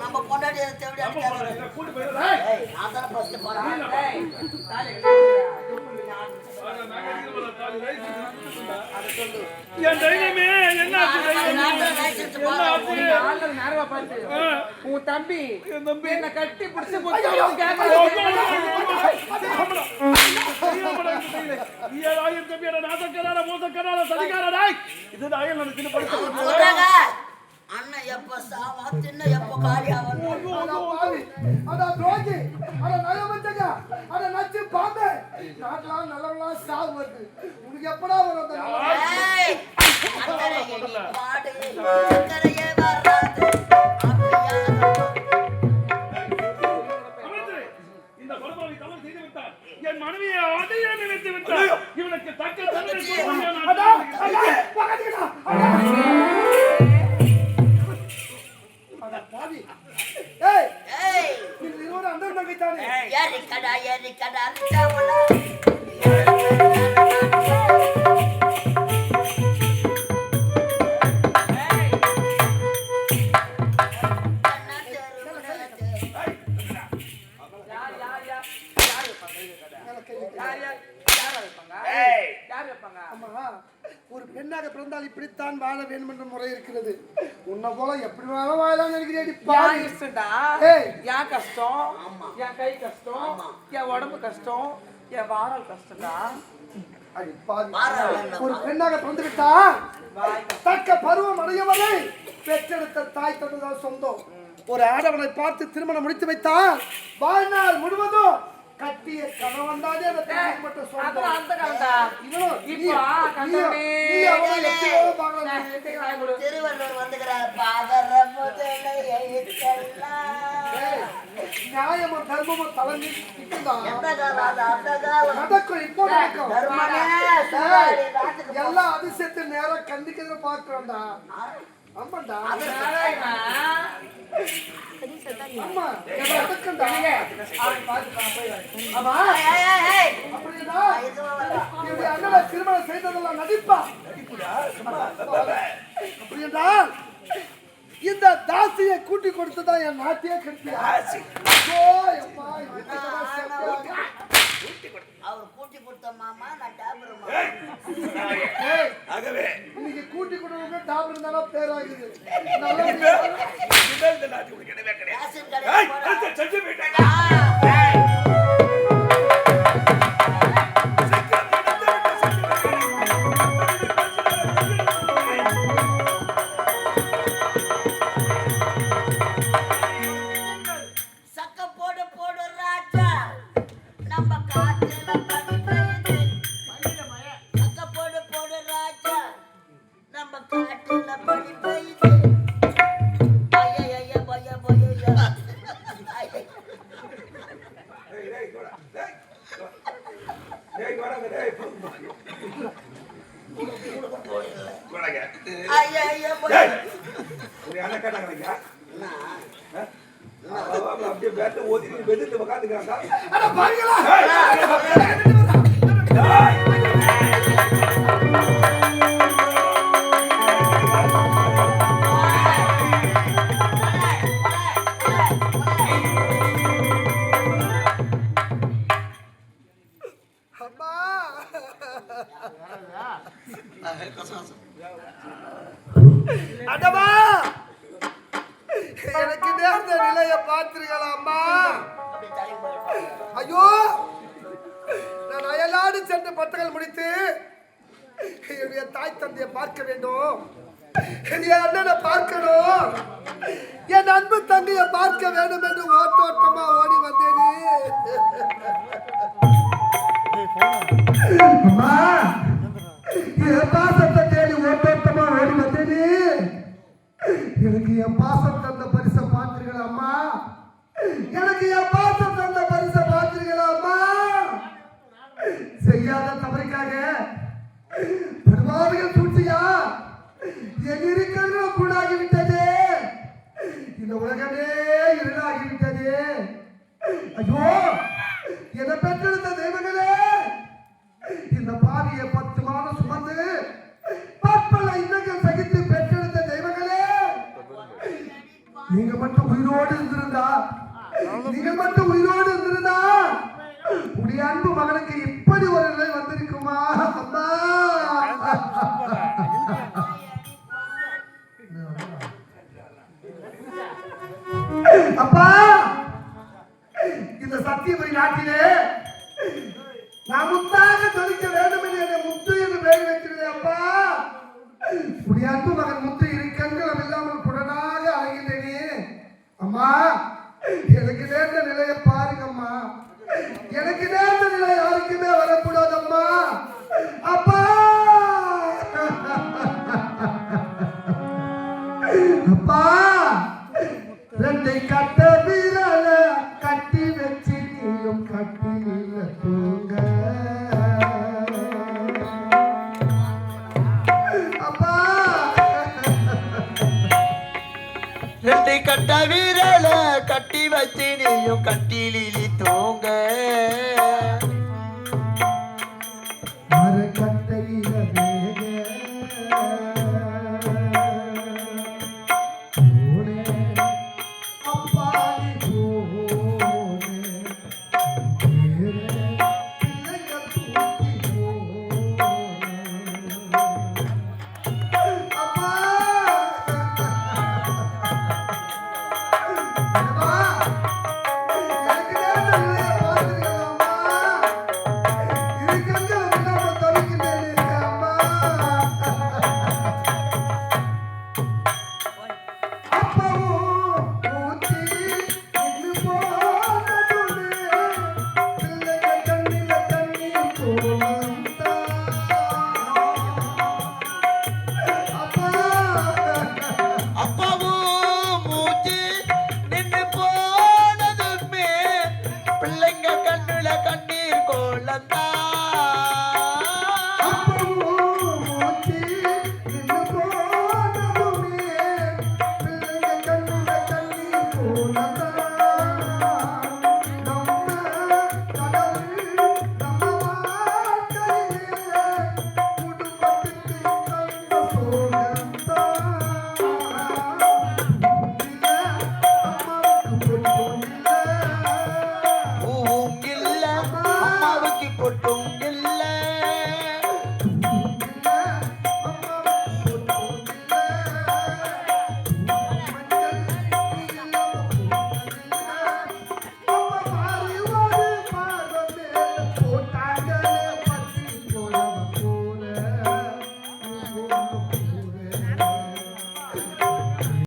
நம்ம பொண்டாடி தேடி உன் தம்பி என்ன கட்டி பிடிச்சு அண்ணன் எப்ப சாவா தின்ன எப்ப காலியா சாவு வருது உனக்கு எப்படா வரும் என் மனைவியை அதையே நினைத்து விட்டார். இவனுக்கு தக்க ஒரு பெண்ணாக பிறந்தால் இப்படித்தான் வாழ வேண்டும் என்ற முறை இருக்கிறது. உன்னை போல எப்படி வேணாலும் வாழலாம் நினைக்கிறேன். என் கஷ்டம், என் கை கஷ்டம், என் உடம்பு கஷ்டம், என் வாரல் கஷ்டம்டா. ஒரு பெண்ணாக பிறந்து விட்டா தக்க பருவம் அடையவரை பெற்றெடுத்த தாய் தந்தைதான் சொந்தம். ஒரு ஆடவனை பார்த்து திருமணம் முடித்து வைத்தால் வாழ்நாள் முழுவதும் கட்டிய கணவன் தானே அந்த தாய் மட்டும் சொந்தம். திருவள்ளுவர் வந்துக்கிறார். நியாயமும் தர்மமும் தலைமை எல்லா அதிசயத்தின் நேரம் கண்டிக்கிறத பாக்குறோம்டா. ஆமாண்டா அம்மா அண்ணா திருமணம் செய்ததெல்லாம் நடிப்பா. அப்படின்னா இந்த தாசியை கூட்டி கொடுத்துதான் என் நாட்டையே கட்டியா. அவர் கூட்டி கொடுத்த மாமா நான் டாபர் இன்னைக்கு கூட்டி கொடுக்க டாபர் இருந்தாலும் பேராகுது. அப்படியே பேட்டு ஓதி வெதிட்டு உட்காந்துக்கிறாங்க. அடமா எனக்கு நேர்ந்த நிலைய பார்த்திருக்கலாமா? ஐயோ நான் அயலாடு சென்று பட்டங்கள் முடித்து என்னுடைய தாய் தந்தையை பார்க்க வேண்டும், என் அண்ணனை பார்க்கணும், என் அன்பு தங்கையை பார்க்க வேண்டும் என்று ஓட்டோட்டமா ஓடி வந்தேனே. என் பாசத்தை தேடி ஓட்டோட்டமா ஓடி வந்தேனே. எனக்கு என் பாசம் தந்த பரிசை பார்த்தீர்களா அம்மா? எனக்கு என் பாசம் தந்த பரிசை பார்த்தீர்களா அம்மா? செய்யாத தவறுக்காக பெருமாவிகள் சூழ்ச்சியா என் இருக்கிறது கூடாகிவிட்டது. இந்த உலகமே இருளாகிவிட்டது. ஐயோ என்னை பெற்றெடுத்த தெய்வங்களே, இந்த பாவியை 10 மாதம் சுமந்து நீங்கள் மட்டும் உயிரோடு இருந்திருந்தா உடைய அன்பு மகனுக்கு இப்படி ஒரு நிலை வந்திருக்குமா அம்மா அப்பா இந்த சத்தியபுரி நாட்டிலே நான் முத்தாக தொழிக்க வேண்டும் என்று என்னை முத்து என்று பெயர் வைக்கிறேன் அப்பா உடைய அன்பு மகன் முத்து இரு கண்களும் இல்லாமல் குடனாக அழகின்றனே அம்மா எனக்கு நேர்ந்த நிலையை பாருங்கம்மா எனக்கு நேர்ந்த நிலை யாருக்குமே வரக்கூடாதம்மா அப்பா அப்பா ரெண்டை கட்ட வீரல கட்டி வச்சு நீயும் கட்டில தூங்க அப்பா ரெண்டை கட்ட வீரல கட்டி வச்சு நீயும் கட்டிலில் தூங்க